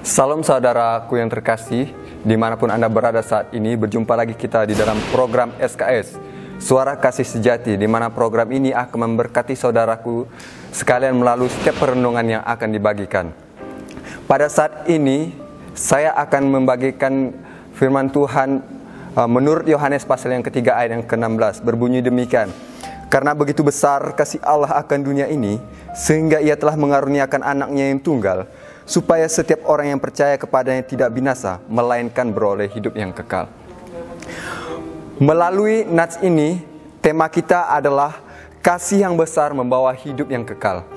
Salam saudaraku yang terkasih, dimanapun Anda berada saat ini, berjumpa lagi kita di dalam program SKS, Suara Kasih Sejati, di mana program ini akan memberkati saudaraku sekalian melalui setiap perenungan yang akan dibagikan. Pada saat ini, saya akan membagikan firman Tuhan menurut Yohanes pasal yang ketiga ayat yang ke-16, berbunyi demikian. Karena begitu besar kasih Allah akan dunia ini, sehingga ia telah mengaruniakan anaknya yang tunggal, supaya setiap orang yang percaya kepadanya tidak binasa, melainkan beroleh hidup yang kekal. Melalui nats ini, tema kita adalah kasih yang besar membawa hidup yang kekal.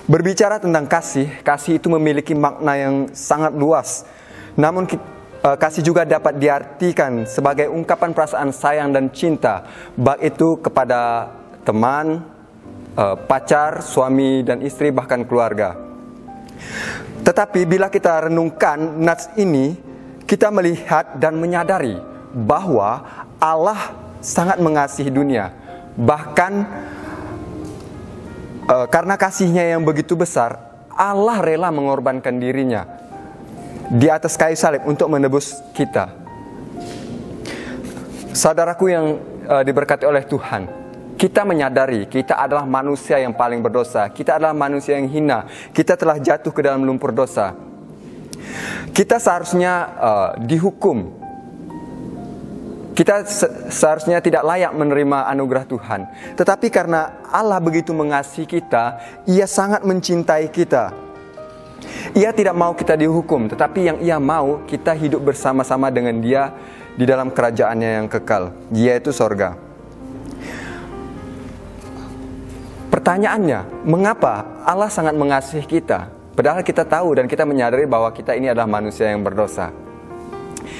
Berbicara tentang kasih itu memiliki makna yang sangat luas. Namun kasih juga dapat diartikan sebagai ungkapan perasaan sayang dan cinta, baik itu kepada teman, pacar, suami dan istri, bahkan keluarga. Tetapi bila kita renungkan nats ini, kita melihat dan menyadari bahwa Allah sangat mengasihi dunia. Bahkan karena kasihnya yang begitu besar, Allah rela mengorbankan dirinya di atas kayu salib untuk menebus kita. Saudaraku yang diberkati oleh Tuhan, kita menyadari kita adalah manusia yang paling berdosa. Kita adalah manusia yang hina. Kita telah jatuh ke dalam lumpur dosa. Kita seharusnya dihukum. Kita seharusnya tidak layak menerima anugerah Tuhan. Tetapi karena Allah begitu mengasihi kita, Ia sangat mencintai kita. Ia tidak mau kita dihukum, tetapi yang Ia mau kita hidup bersama-sama dengan Dia di dalam kerajaannya yang kekal, yaitu sorga. Pertanyaannya, mengapa Allah sangat mengasihi kita? Padahal kita tahu dan kita menyadari bahwa kita ini adalah manusia yang berdosa.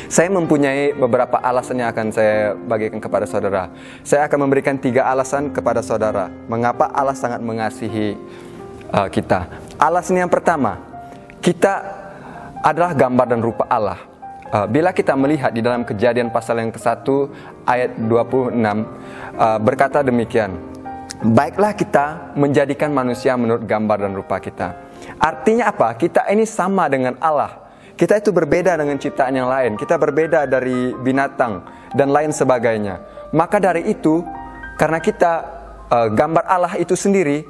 Saya mempunyai beberapa alasan yang akan saya bagikan kepada saudara. Saya akan memberikan 3 alasan kepada saudara, mengapa Allah sangat mengasihi kita. Alasan yang pertama, kita adalah gambar dan rupa Allah. Bila kita melihat di dalam Kejadian pasal yang ke-1 ayat 26, berkata demikian. Baiklah kita menjadikan manusia menurut gambar dan rupa kita. Artinya apa? Kita ini sama dengan Allah. Kita itu berbeda dengan ciptaan yang lain. Kita berbeda dari binatang dan lain sebagainya. Maka dari itu, karena kita gambar Allah itu sendiri,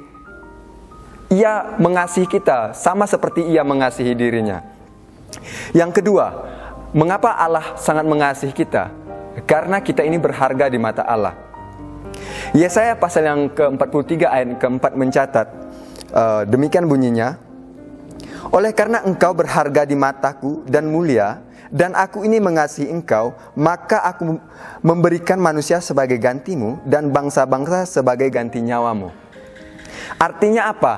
Ia mengasihi kita sama seperti Ia mengasihi dirinya. Yang kedua, mengapa Allah sangat mengasihi kita? Karena kita ini berharga di mata Allah. Yesaya pasal yang ke-43 ayat ke-4 mencatat, demikian bunyinya, oleh karena engkau berharga di mataku dan mulia, dan aku ini mengasihi engkau, maka aku memberikan manusia sebagai gantimu, dan bangsa-bangsa sebagai ganti nyawamu. Artinya apa?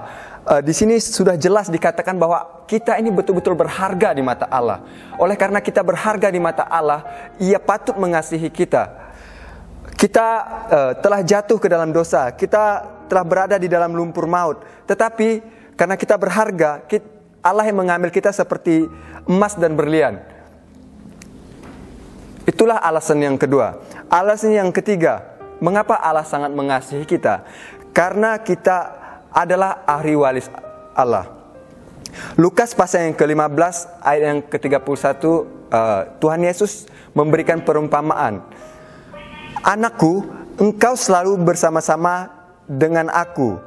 Di sini sudah jelas dikatakan bahwa kita ini betul-betul berharga di mata Allah. Oleh karena kita berharga di mata Allah, Ia patut mengasihi kita. Kita telah jatuh ke dalam dosa, kita telah berada di dalam lumpur maut. Tetapi karena kita berharga, Allah yang mengambil kita seperti emas dan berlian. Itulah alasan yang kedua. Alasan yang ketiga, mengapa Allah sangat mengasihi kita? Karena kita adalah ahli waris Allah. Lukas pasal yang ke-15 ayat yang ke-31, Tuhan Yesus memberikan perumpamaan. Anakku, engkau selalu bersama-sama dengan aku,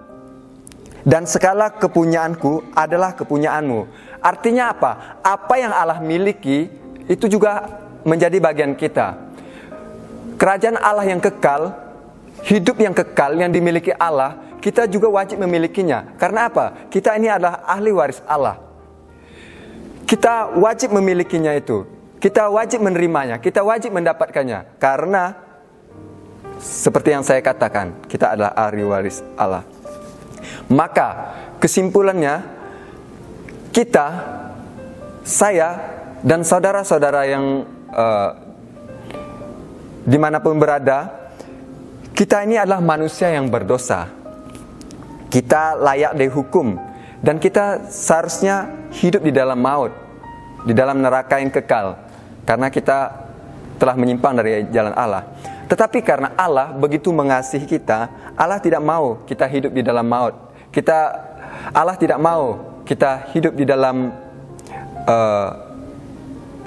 dan segala kepunyaanku adalah kepunyaanmu. Artinya apa? Apa yang Allah miliki, itu juga menjadi bagian kita. Kerajaan Allah yang kekal, hidup yang kekal yang dimiliki Allah, kita juga wajib memilikinya. Karena apa? Kita ini adalah ahli waris Allah. Kita wajib memilikinya itu. Kita wajib menerimanya. Kita wajib mendapatkannya. Karena seperti yang saya katakan, kita adalah ahli waris Allah. Maka kesimpulannya, kita, saya, dan saudara-saudara yang dimanapun berada, kita ini adalah manusia yang berdosa. Kita layak dihukum, dan kita seharusnya hidup di dalam maut, di dalam neraka yang kekal, karena kita telah menyimpang dari jalan Allah. Tetapi karena Allah begitu mengasihi kita, Allah tidak mau kita hidup di dalam maut. Allah tidak mau kita hidup di dalam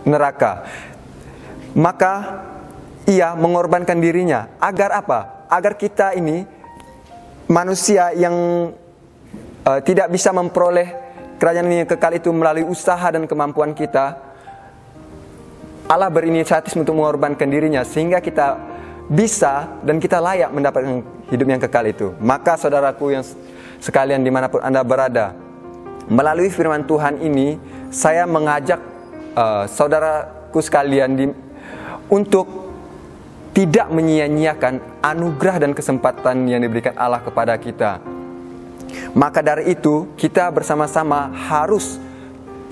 neraka. Maka ia mengorbankan dirinya. Agar apa? Agar kita ini manusia yang tidak bisa memperoleh kerajaan yang kekal itu melalui usaha dan kemampuan kita, Allah berinisiatif untuk mengorbankan dirinya sehingga kita bisa dan kita layak mendapatkan hidup yang kekal itu. Maka saudaraku yang sekalian dimanapun Anda berada, melalui firman Tuhan ini saya mengajak saudaraku sekalian untuk tidak menyia-nyiakan anugerah dan kesempatan yang diberikan Allah kepada kita. Maka dari itu kita bersama-sama harus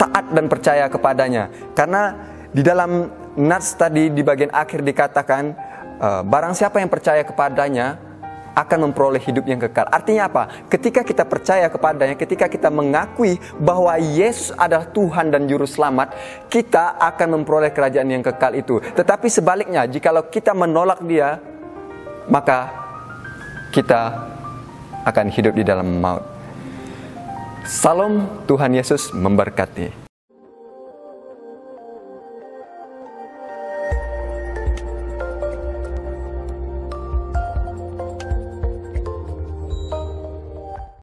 taat dan percaya kepadanya. Karena di dalam nats tadi di bagian akhir dikatakan, barang siapa yang percaya kepadanya akan memperoleh hidup yang kekal. Artinya apa? Ketika kita percaya kepadanya, ketika kita mengakui bahwa Yesus adalah Tuhan dan Juru Selamat, kita akan memperoleh kerajaan yang kekal itu. Tetapi sebaliknya, jikalau kita menolak Dia, maka kita akan hidup di dalam maut. Salam, Tuhan Yesus memberkati.